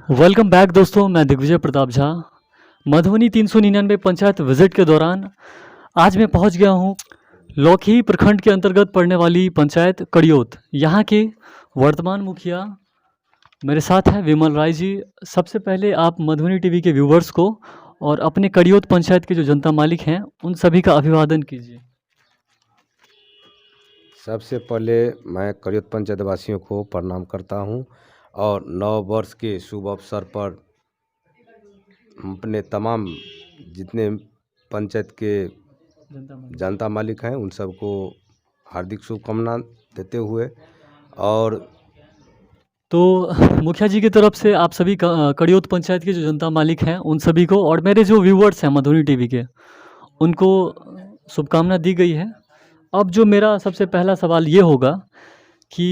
Welcome back दोस्तों, मैं Digvijay Pratap Jha. Madhubani 399 panchayat visit के दौरान आज मैं पहुंच गया हूं लौकी प्रखंड के अंतर्गत पड़ने वाली पंचायत कड़ियोत। यहां के वर्तमान मुखिया मेरे साथ हैं विमल राय जी। सबसे पहले आप मधुबनी टीवी के व्यूवर्स को और अपने कड़ियोत पंचायत के जो जनता मालिक हैं उन सभी का अभिवादन कीजिए। सबसे पहले मैं कड़ियोत पंचायत वासियों को प्रणाम करता हूं और नव वर्ष के शुभ अवसर पर अपने तमाम जितने पंचायत के जनता मालिक हैं उन सबको हार्दिक शुभकामना देते हुए और तो मुखिया जी की तरफ से आप सभी कड़ियोत पंचायत के जो जनता मालिक हैं उन सभी को और मेरे जो व्यूवर्स हैं मधुबनी टीवी के उनको शुभकामना दी गई है। अब जो मेरा सबसे पहला सवाल ये होगा कि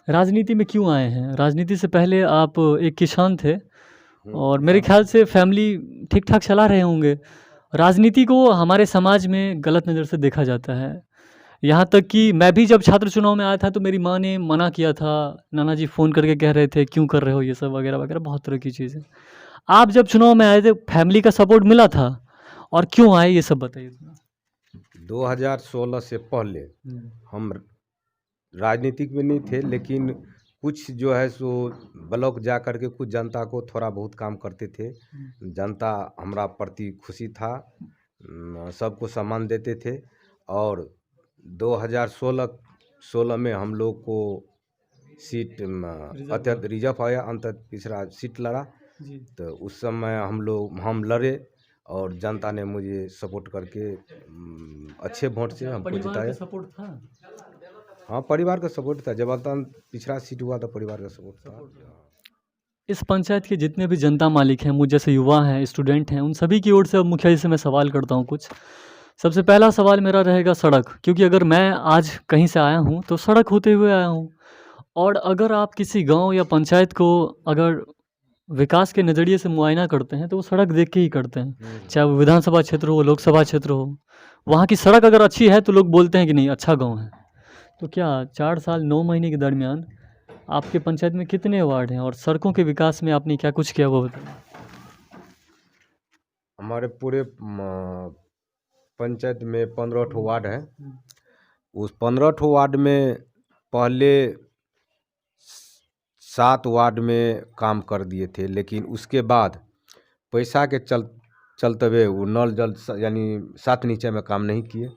राजनीति में क्यों आए हैं? राजनीति से पहले आप एक किसान थे और मेरे ख्याल से फैमिली ठीक ठाक चला रहे होंगे। राजनीति को हमारे समाज में गलत नज़र से देखा जाता है। यहाँ तक कि मैं भी जब छात्र चुनाव में आया था तो मेरी माँ ने मना किया था। नाना जी फ़ोन करके कह रहे थे क्यों कर रहे हो ये सब वगैरह वगैरह, बहुत तरह की चीज़ें। आप जब चुनाव में आए थे फैमिली का सपोर्ट मिला था और क्यों आए ये सब बताइए थोड़ा। 2016 से पहले हम राजनीतिक में नहीं थे, लेकिन कुछ जो है सो ब्लॉक जा कर के कुछ जनता को थोड़ा बहुत काम करते थे। जनता हमारा प्रति खुशी था, सबको सम्मान देते थे और 2016 में हम लोग को सीट अत्यंत रिजर्व आया, अंत तीसरा सीट लड़ा। तो उस समय हम लड़े और जनता ने मुझे सपोर्ट करके अच्छे वोट से हमको जिताया। सपोर्ट था? हाँ, परिवार का सपोर्ट था। जब अंत तीसरा सीट हुआ तो परिवार का सपोर्ट था। इस पंचायत के जितने भी जनता मालिक हैं, मुझ जैसे युवा हैं, स्टूडेंट हैं, उन सभी की ओर से अब मुखिया जी से मैं सवाल करता हूँ कुछ। सबसे पहला सवाल मेरा रहेगा सड़क, क्योंकि अगर मैं आज कहीं से आया हूँ तो सड़क होते हुए आया हूँ। और अगर आप किसी गांव या पंचायत को अगर विकास के नज़रिए से मुआयना करते हैं तो वो सड़क देख के ही करते हैं, चाहे वो विधानसभा क्षेत्र हो, लोकसभा क्षेत्र हो। वहाँ की सड़क अगर अच्छी है तो लोग बोलते हैं कि नहीं अच्छा गाँव है। तो क्या 4 साल 9 महीने के दरमियान आपके पंचायत में कितने वार्ड हैं और सड़कों के विकास में आपने क्या कुछ किया वो बताइए। हमारे पूरे पंचायत में 15 ठो वार्ड है। उस 15 ठो वार्ड में पहले 7 वार्ड में काम कर दिए थे, लेकिन उसके बाद पैसा के चलते हुए वो नल जल यानी 7 नीचे में काम नहीं किए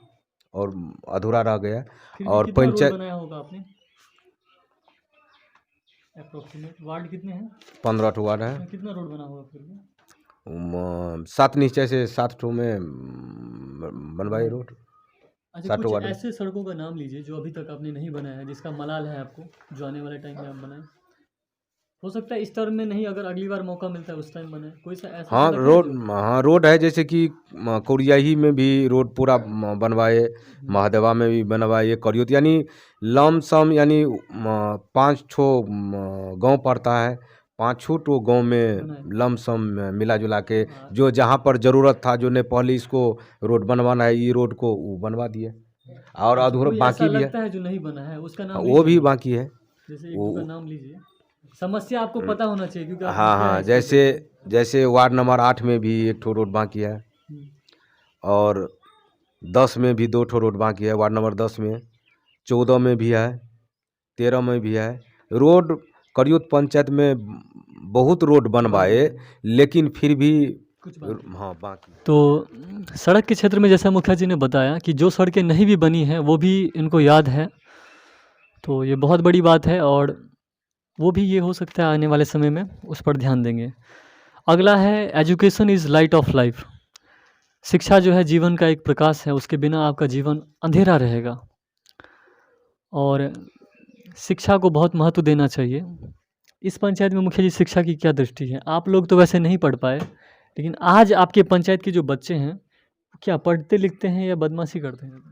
और अधूरा रह गया। और पंचायत बनाया होगा आपने? अप्रोक्सीमेट वार्ड कितने हैं? 15 ठो वार्ड है। कितना रोड बना होगा फिर भी? 7 नीचे से 7 ठो में बनवाई रोड। अच्छा, कुछ ऐसे सड़कों का नाम लीजिए जो अभी तक आपने नहीं बनाया है, जिसका मलाल है आपको, जो आने वाले टाइम में आप बनाएं। हो सकता है इस टर्म में नहीं, अगर अगली बार मौका मिलता है उस टाइम बनाएं। कोई सा ऐसा हाँ सड़क है रोड, जो- हाँ रोड है, जैसे कि कोरियाही में भी रोड पूरा बनवाए, महादेवा में भी बनवाए, करियोत यानी लमसम यानी 5 ठो गांव पड़ता है। 5 ठो गांव में लमसम मिला जुला के जो जहाँ पर ज़रूरत था, जो ने पहले इसको रोड बनवाना है, ये रोड को वो बनवा दिए और अधूरा कोई बाकी ऐसा भी है। लगता है जो नहीं बना है उसका नाम वो भी लीजिए। बाकी है। जैसे एक दो का नाम लीजिए। समस्या आपको पता होना चाहिए क्योंकि आप हाँ मुखिया हाँ, हैं इस क्षेत्र जैसे वार्ड नंबर 8 में भी 1 ठो रोड बाकी है के। और 10 में भी 2 ठो रोड बाकी है। वार्ड नंबर 10 में, 14 में भी है, 13 में भी है। रोड करियोत पंचायत में बहुत रोड बनवाए, लेकिन फिर भी कुछ बाकी। हाँ बाकी। तो सड़क के क्षेत्र में जैसा मुखिया जी ने बताया कि जो सड़कें नहीं भी बनी हैं वो भी इनको याद है, तो ये बहुत बड़ी बात है और वो भी ये हो सकता है आने वाले समय में उस पर ध्यान देंगे। अगला है education is light of life. शिक्षा जो है जीवन का एक प्रकाश है, उसके बिना आपका जीवन अंधेरा रहेगा और शिक्षा को बहुत महत्व देना चाहिए। इस पंचायत में मुखिया जी शिक्षा की क्या दृष्टि है? आप लोग तो वैसे नहीं पढ़ पाए, लेकिन आज आपके पंचायत के जो बच्चे हैं क्या पढ़ते लिखते हैं या बदमाशी करते हैं?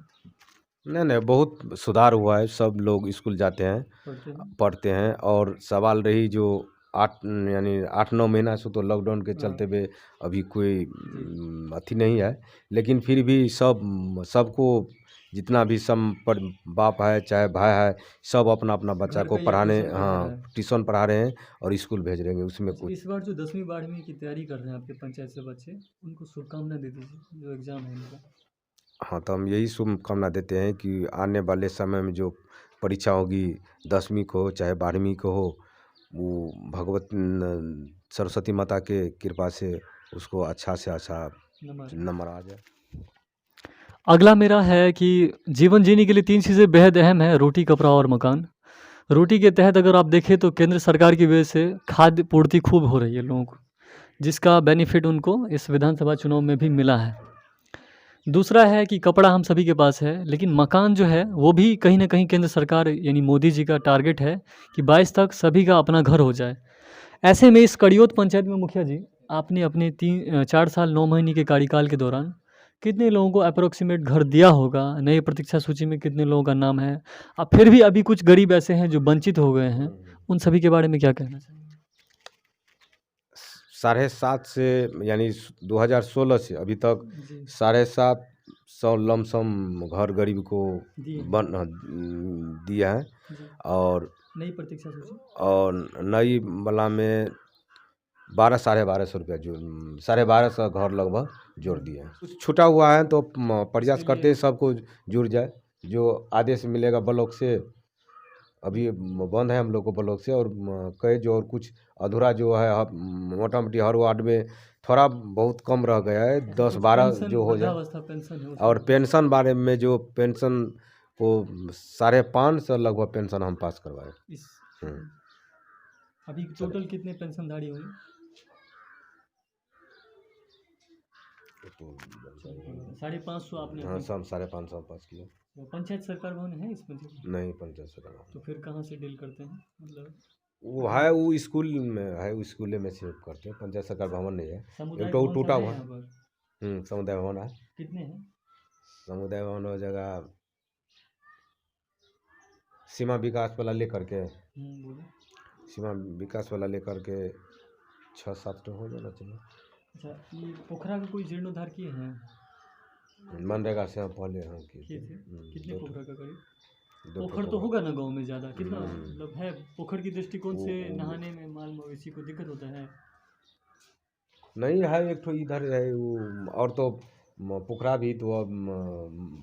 नहीं नहीं, बहुत सुधार हुआ है। सब लोग स्कूल जाते हैं, पढ़ते हैं। और सवाल रही जो 8 यानी 8-9 महीना से तो लॉकडाउन के चलते हुए अभी कोई अथी नहीं है, लेकिन फिर भी सबको जितना भी पर बाप है चाहे भाई है, सब अपना अपना बच्चा घर को का ही पढ़ाने, एडमिशन करा रहा हाँ, है। ट्यूशन पढ़ा रहे हैं और स्कूल भेज रहे हैं उसमें अच्छा, कुछ। इस बार जो 10वीं 12वीं की तैयारी कर रहे हैं आपके पंचायत से बच्चे, उनको शुभकामनाएं दे दीजिए जो एग्ज़ाम है उनका। हाँ, तो हम यही शुभकामना देते हैं कि आने वाले समय में जो परीक्षा होगी 10वीं को हो चाहे 12वीं को हो, वो भगवत सरस्वती माता के कृपा से उसको अच्छा से अच्छा नंबर नंबर आ जाए। अगला मेरा है कि जीवन जीने के लिए 3 चीज़ें बेहद अहम है, रोटी, कपड़ा और मकान। रोटी के तहत अगर आप देखें तो केंद्र सरकार की वजह से खाद्य पूर्ति खूब हो रही है लोगों को, जिसका बेनिफिट उनको इस विधानसभा चुनाव में भी मिला है। दूसरा है कि कपड़ा हम सभी के पास है, लेकिन मकान जो है वो भी कहीं न कहीं केंद्र सरकार यानी मोदी जी का टारगेट है कि 22 तक सभी का अपना घर हो जाए। ऐसे में इस कड़ियोत पंचायत में मुखिया जी, आपने अपने 4 साल 9 महीने के कार्यकाल के दौरान कितने लोगों को अप्रोक्सीमेट घर दिया होगा? नई प्रतीक्षा सूची में कितने लोगों का नाम है? फिर भी अभी कुछ गरीब ऐसे हैं जो वंचित हो गए हैं, उन सभी के बारे में क्या कहना चाहेंगे? 7.5 से यानी 2016 से अभी तक जी, 750 लमसम घर गरीब को दिए हैं। दिया है। जी, और नई प्रतीक्षा सूची। नई वाला में 1200-1250 रुपया जो 1250 घर लगभग जोड़ दिए हैं। कुछ छूटा हुआ है तो प्रयास इसके करते लिए हैं सबको जुड़ जाए। जो आदेश मिलेगा ब्लॉक से, अभी बंद है हम लोग को ब्लॉक से, और कहे जो और कुछ अधूरा जो है मोटा मोटी हर वार्ड में थोड़ा बहुत कम रह गया है, अच्छा, कुछ 10-12 पेंशन, जो हो जाए। वृद्धावस्था पेंशन है और उसमें। पेंशन बारे में जो पेंशन को 550 लगभग पेंशन हम पास करवाए। इस हम्म, अभी चलो। टोटल कितने पेंशनधारी होंगे? तो 550 आपने हाँ, अपने सब 550 पास किया। पंचायत सरकार भवन है इस पंचायत में? नहीं, पंचायत सरकार तो फिर कहाँ से डील करते हैं मतलब? वो है, वो स्कूल में है, वो स्कूले में से करते हैं। पंचायत सरकार भवन नहीं है, एक समुदाय तो वो भवन टूटा सब है हुआ। यहाँ पर? समुदाय भवन है। कितने हैं? समुदाय भवन हो जाएगा सीमा विकास वाला लेकर के, बोलो। सीमा विकास वाला लेकर के 6-7 तो हो जाना चाहिए। अच्छा, ये पोखरा का कोई जीर्णोद्धार किए हैं? मनरेगा से हम पहले हम किए थे? कितने 2 पोखरा का करीब? दो पोखर तो होगा ना गांव में ज़्यादा, कितना हम्म, मतलब है पोखर की दृष्टिकोण से वो- नहाने में माल मवेशी को दिक्कत होता है? नहीं है, एक ठो इधर है वो, और तो पोखरा भी तो अब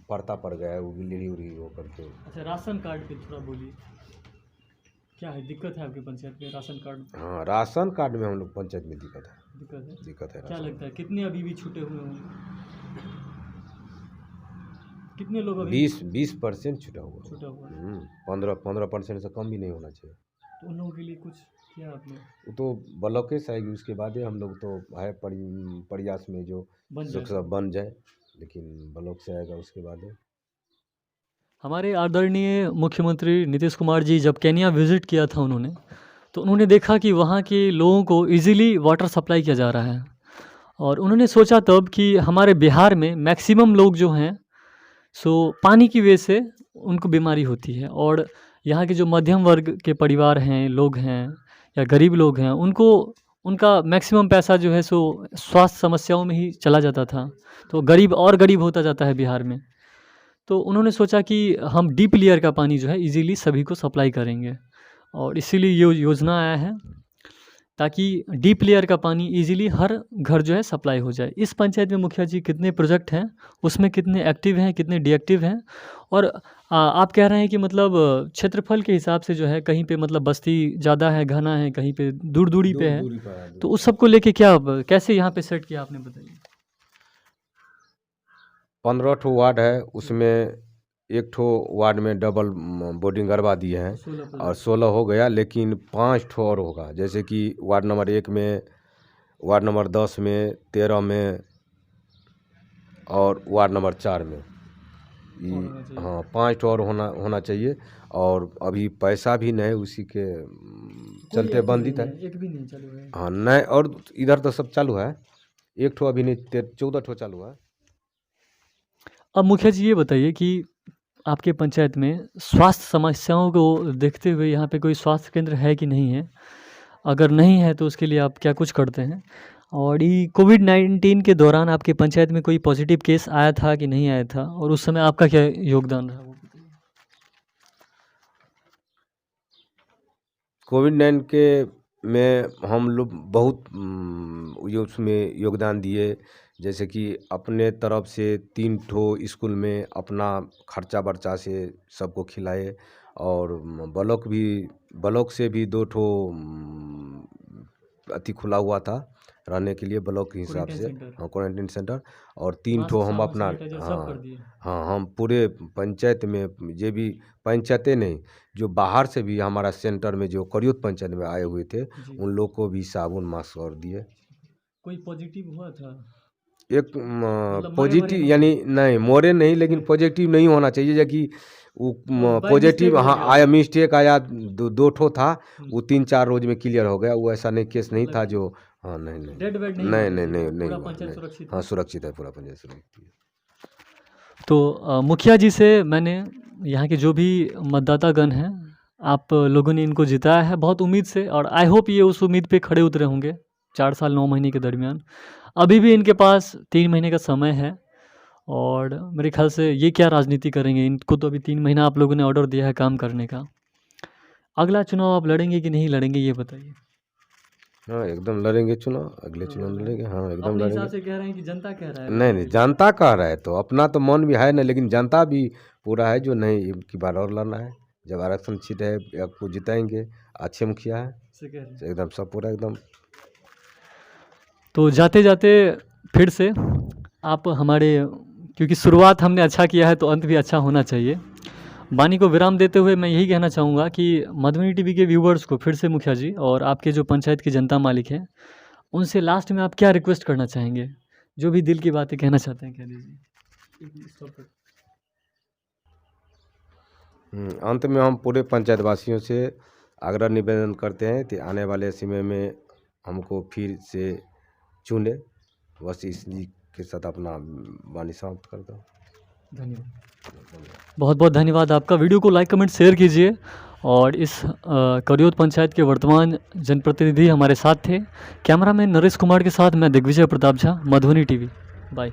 पड़ता पड़ गया है, वो गिल्ली उड़ी हो करके। अच्छा, राशन कार्ड पे थोड़ा बोलिए, क्या है दिक्कत है आपके पंचायत में राशन कार्ड? हाँ, राशन कार्ड में हम लोग पंचायत में दिक्कत है, दिक्कत है? क्या राशन। लगता है कितने अभी भी छूटे हुए होंगे? कितने लोग अभी 20% छूटा हुआ। छूटा हुआ है? 15% से कम भी नहीं होना चाहिए। तो उन लोगों के लिए कुछ किया आपने? वो तो ब्लॉक से आएगी, उसके बाद ही हम लोग तो है प्रयास में जो बन सुख जाए। सब बन जाए, लेकिन ब्लॉक से आएगा उसके बाद ही। हमारे आदरणीय मुख्यमंत्री नीतीश कुमार जी जब केन्या विज़िट किया था उन्होंने, तो उन्होंने देखा कि वहाँ के लोगों को ईज़िली वाटर सप्लाई किया जा रहा है, और उन्होंने सोचा तब कि हमारे बिहार में मैक्सिमम लोग जो हैं सो पानी की वजह से उनको बीमारी होती है, और यहाँ के जो मध्यम वर्ग के परिवार हैं, लोग हैं या गरीब लोग हैं, उनको उनका मैक्सिमम पैसा जो है सो स्वास्थ्य समस्याओं में ही चला जाता था, तो गरीब और गरीब होता जाता है बिहार में। तो उन्होंने सोचा कि हम डीप लेयर का पानी जो है इजीली सभी को सप्लाई करेंगे, और इसीलिए ये योजना आया है ताकि डीप लेयर का पानी इजीली हर घर जो है सप्लाई हो जाए। इस पंचायत में मुखिया जी कितने प्रोजेक्ट हैं, उसमें कितने एक्टिव हैं, कितने डीएक्टिव हैं, और आप कह रहे हैं कि मतलब क्षेत्रफल के हिसाब से जो है कहीं पे मतलब बस्ती ज़्यादा है, घना है, कहीं पे दूर दूरी पे है, दूरी पर है, तो उस सब को लेके क्या कैसे यहाँ पे सेट किया आपने बताइए? 15 ठो वार्ड है, उसमें एक ठो वार्ड में डबल बोर्डिंग करवा दिए हैं, 16 और 16 हो गया, लेकिन 5 ठो और होगा, जैसे कि वार्ड नंबर 1 में, वार्ड नंबर 10 में, 13 में, और वार्ड नंबर 4 में। होना चाहिए। हाँ, 5 ठो और होना चाहिए, और अभी पैसा भी नहीं उसी के चलते कोई बंदित है। एक भी नहीं चालू है। हाँ, नहीं, और इधर तो सब चालू है, एक ठो अभी नहीं, 14 ठो चालू है। अब मुखिया जी ये बताइए कि आपके पंचायत में स्वास्थ्य समस्याओं को देखते हुए यहाँ पे कोई स्वास्थ्य केंद्र है कि नहीं है? अगर नहीं है तो उसके लिए आप क्या कुछ करते हैं? और ये कोविड-19 के दौरान आपकी पंचायत में कोई पॉजिटिव केस आया था कि नहीं आया था? और उस समय आपका क्या योगदान रहा वो बताइए? कोविड-19 के में हम लोग बहुत उसमें योगदान दिए। जैसे कि अपने तरफ से 3 ठो स्कूल में अपना खर्चा-बर्चा से सबको खिलाए और ब्लॉक से भी 2 ठो अथी खुला हुआ था रहने के लिए ब्लॉक के हिसाब क्वारंटाइन से। सेंटर, हाँ, क्वारंटाइन सेंटर और 3 ठो मास्क, हम साबुन, अपना सैनिटाइज़र सब कर दिए। हाँ, हम पूरे पंचायत में जे भी पंचायतें नहीं, जो बाहर से भी हमारा सेंटर में जो करियौत पंचायत में आए हुए थे, जी। उन लोग को भी साबुन, मास्क और दिए। कोई पॉजिटिव हुआ था? एक मतलब मरे-वरे पॉजिटिव नहीं? यानी नहीं मोरे नहीं, लेकिन पॉजिटिव नहीं होना चाहिए जो कि वो बाय पॉजिटिव मिस्टेक हो हाँ गया आया, हो। मिस्टेक आया, 2 ठो था, हुँ, वो 3-4 रोज में क्लियर हो गया। वो ऐसा नहीं केस नहीं था मतलब जो हाँ, नहीं, नहीं, डेड-वेड नहीं हुआ नहीं, नहीं, किसी नहीं, का? नहीं पूरा हुआ, पंचायत नहीं। सुरक्षित हाँ, है? सुरक्षित है, पूरा पंचायत सुरक्षित है। तो मुखिया जी से मैंने यहाँ के जो भी मतदातागण हैं, आप लोगों ने इनको जिताया है बहुत उम्मीद से और आई होप ये उस उम्मीद पे खड़े उतरे होंगे 4 साल 9 महीने के दरमियान। अभी भी इनके पास 3 महीने का समय है और मेरे ख़्याल से ये क्या राजनीति करेंगे? इनको तो अभी 3 महीना आप लोगों ने ऑर्डर दिया है काम करने का। अगला चुनाव आप लड़ेंगे कि नहीं लड़ेंगे ये बताइए? हाँ, एकदम लड़ेंगे चुनाव, अगले चुनाव में लड़ेंगे। हाँ, एकदम अपने लड़ेंगे। हिसाब से कह रहे हैं कि जनता कह रहा है नहीं, लड़ने नहीं, के लिए? जनता कह रहा है तो अपना तो मन भी है ना, लेकिन जनता भी पूरा है जो नहीं अब की बार और लड़ना है। जब आरक्षण सीट है आपको जिताएँगे, अच्छे मुखिया हैं, से कह रहे हैं। एकदम सब पूरा एकदम। तो जाते-जाते फिर से आप हमारे क्योंकि शुरुआत हमने अच्छा किया है तो अंत भी अच्छा होना चाहिए। वाणी को विराम देते हुए मैं यही कहना चाहूँगा कि मधुबनी टीवी के व्यूवर्स को फिर से मुखिया जी और आपके जो पंचायत की जनता मालिक हैं, उनसे लास्ट में आप क्या रिक्वेस्ट करना चाहेंगे? जो भी दिल की बातें कहना चाहते हैं कह दीजिए। Stop it. अंत में हम पूरे पंचायत वासियों से आग्रह निवेदन करते हैं कि आने वाले समय में हमको फिर से चुने। बस इसी के साथ अपना वाणी समाप्त करता हूँ। धन्यवाद। बहुत-बहुत धन्यवाद आपका। वीडियो को लाइक, कमेंट, शेयर कीजिए और इस करियौत पंचायत के वर्तमान जनप्रतिनिधि हमारे साथ थे। कैमरामैन नरेश कुमार के साथ मैं दिग्विजय प्रताप झा, मधुबनी टीवी। बाय।